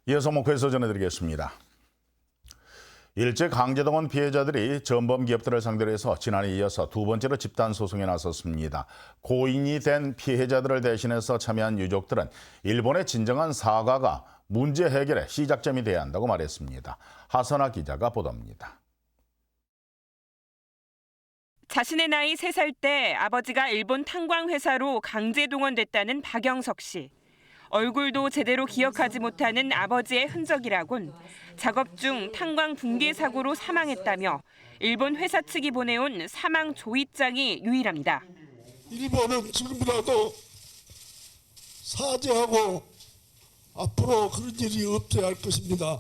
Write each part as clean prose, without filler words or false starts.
이어서 목포에서 전해드리겠습니다. 일제강제동원 피해자들이 전범 기업들을 상대로 해서 지난해 이어서 두 번째로 집단 소송에 나섰습니다. 고인이 된 피해자들을 대신해서 참여한 유족들은 일본의 진정한 사과가 문제 해결의 시작점이 돼야 한다고 말했습니다. 하선아 기자가 보도합니다. 자신의 나이 3살 때 아버지가 일본 탄광회사로 강제 동원됐다는 박영석 씨. 얼굴도 제대로 기억하지 못하는 아버지의 흔적이라곤 작업 중 탄광 붕괴 사고로 사망했다며 일본 회사 측이 보내온 사망 조의장이 유일합니다. 일본은 지금이라도 사죄하고 앞으로 그런 일이 없어야 할 것입니다.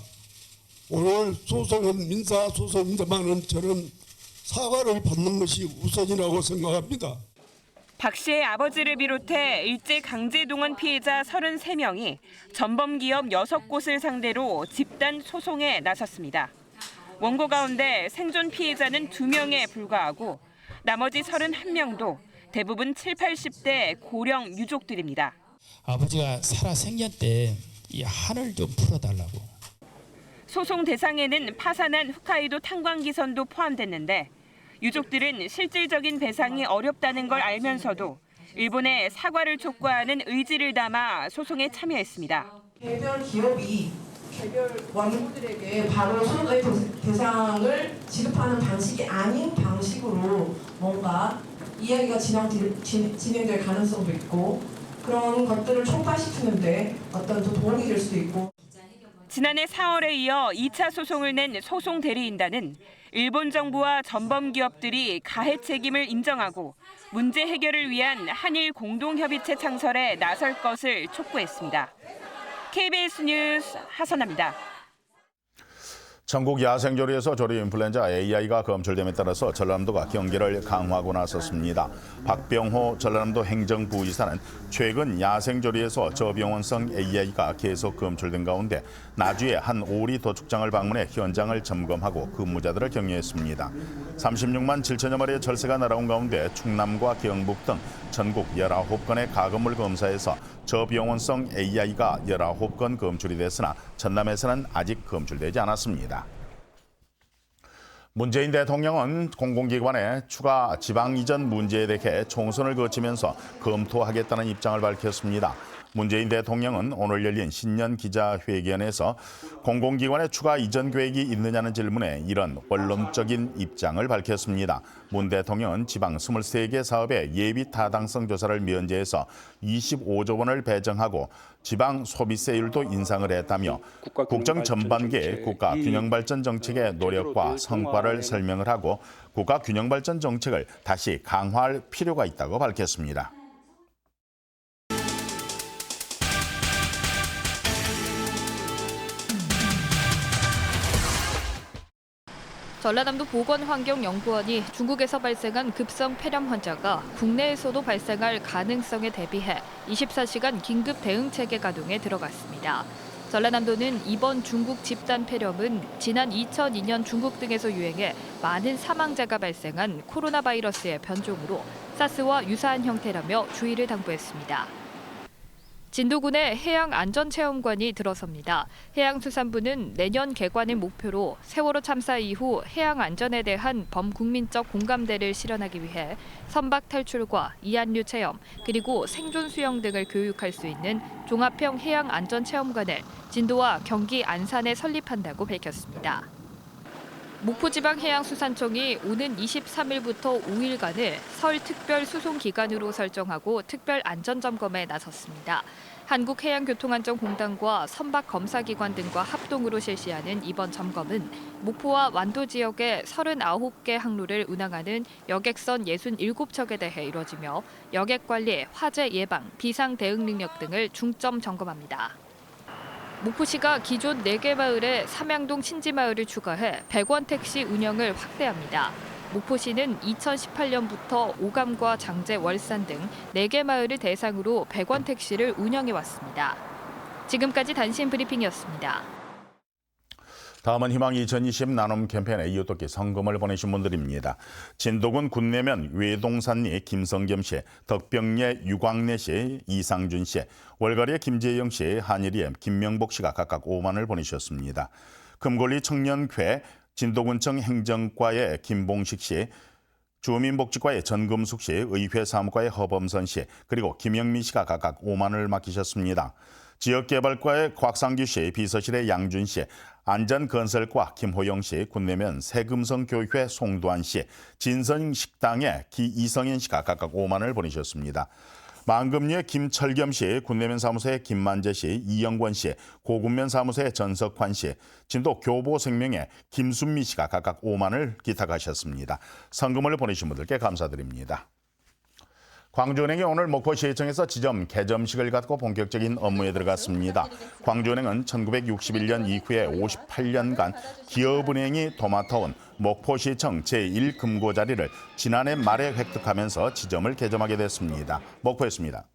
오늘 소송은 민사소송입니다만은 저는 사과를 받는 것이 우선이라고 생각합니다. 박 씨의 아버지를 비롯해 일제 강제동원 피해자 33명이 전범기업 6곳을 상대로 집단 소송에 나섰습니다. 원고 가운데 생존 피해자는 2명에 불과하고 나머지 31명도 대부분 7, 80대 고령 유족들입니다. 아버지가 살아생전 때 이 한을 좀 풀어달라고. 소송 대상에는 파산한 홋카이도 탄광기선도 포함됐는데 유족들은 실질적인 배상이 어렵다는 걸 알면서도 일본에 사과를 촉구하는 의지를 담아 소송에 참여했습니다. 개별 기업이 개별 원고들에게 바로 손해 배상을 지급하는 방식이 아닌 방식으로 뭔가 이야기가 진행될 가능성도 있고 그런 것들을 촉발시키는데 어떤 또 도움이 될 수도 있고. 지난해 4월에 이어 2차 소송을 낸 소송 대리인단은 일본 정부와 전범 기업들이 가해 책임을 인정하고 문제 해결을 위한 한일 공동협의체 창설에 나설 것을 촉구했습니다. KBS 뉴스 하선아입니다. 전국 야생조리에서 조리 인플루엔자 AI가 검출됨에 따라서 전라남도가 경계를 강화하고 나섰습니다. 박병호 전라남도 행정부의사는 최근 야생조리에서 저병원성 AI가 계속 검출된 가운데 나주에 한 오리 도축장을 방문해 현장을 점검하고 근무자들을 격려했습니다. 36만 7천여 마리의 철새가 날아온 가운데 충남과 경북 등 전국 19건의 가건물 검사에서 저병원성 AI가 19건 검출이 됐으나 전남에서는 아직 검출되지 않았습니다. 문재인 대통령은 공공기관의 추가 지방 이전 문제에 대해 총선을 거치면서 검토하겠다는 입장을 밝혔습니다. 문재인 대통령은 오늘 열린 신년 기자회견에서 공공기관의 추가 이전 계획이 있느냐는 질문에 이런 원론적인 입장을 밝혔습니다. 문 대통령은 지방 23개 사업의 예비 타당성 조사를 면제해서 25조 원을 배정하고 지방 소비세율도 인상을 했다며 국정 전반기의 국가 균형 발전 정책의 노력과 성과를 설명을 하고 국가 균형 발전 정책을 다시 강화할 필요가 있다고 밝혔습니다. 전라남도 보건환경연구원이 중국에서 발생한 급성 폐렴 환자가 국내에서도 발생할 가능성에 대비해 24시간 긴급 대응 체계 가동에 들어갔습니다. 전라남도는 이번 중국 집단 폐렴은 지난 2002년 중국 등에서 유행해 많은 사망자가 발생한 코로나 바이러스의 변종으로 사스와 유사한 형태라며 주의를 당부했습니다. 진도군의 해양안전체험관이 들어섭니다. 해양수산부는 내년 개관을 목표로 세월호 참사 이후 해양안전에 대한 범국민적 공감대를 실현하기 위해 선박 탈출과 이한류 체험, 그리고 생존 수영 등을 교육할 수 있는 종합형 해양안전체험관을 진도와 경기 안산에 설립한다고 밝혔습니다. 목포지방해양수산청이 오는 23일부터 5일간을 설 특별수송기간으로 설정하고 특별안전점검에 나섰습니다. 한국해양교통안전공단과 선박검사기관 등과 합동으로 실시하는 이번 점검은 목포와 완도 지역의 39개 항로를 운항하는 여객선 67척에 대해 이뤄지며 여객관리, 화재 예방, 비상 대응 능력 등을 중점 점검합니다. 목포시가 기존 4개 마을에 삼양동 신지마을을 추가해 100원 택시 운영을 확대합니다. 목포시는 2018년부터 오감과 장제, 월산 등 4개 마을을 대상으로 100원 택시를 운영해왔습니다. 지금까지 단신 브리핑이었습니다. 다음은 희망 2020 나눔 캠페인에 이웃돕기 성금을 보내신 분들입니다. 진도군 군내면 외동산리 김성겸 씨, 덕병리 유광래 씨, 이상준 씨, 월거리의 김재영 씨, 한일이의 김명복 씨가 각각 5만 원을 보내주셨습니다. 금골리 청년회 진도군청 행정과의 김봉식 씨, 주민복지과의 전금숙 씨, 의회 사무과의 허범선 씨, 그리고 김영민 씨가 각각 5만 원을 맡기셨습니다. 지역개발과의 곽상규 씨, 비서실의 양준 씨, 안전건설과 김호영 씨, 군내면 새금성교회 송도한 씨, 진성식당의 이성현 씨가 각각 5만 원을 보내주셨습니다. 만금리의 김철겸 씨, 군내면 사무소의 김만재 씨, 이영권 씨, 고군면 사무소의 전석환 씨, 진도 교보생명의 김순미 씨가 각각 5만 원을 기탁하셨습니다. 성금을 보내주신 분들께 감사드립니다. 광주은행이 오늘 목포시청에서 지점 개점식을 갖고 본격적인 업무에 들어갔습니다. 광주은행은 1961년 이후에 58년간 기업은행이 도맡아온 목포시청 제1금고 자리를 지난해 말에 획득하면서 지점을 개점하게 됐습니다. 목포였습니다.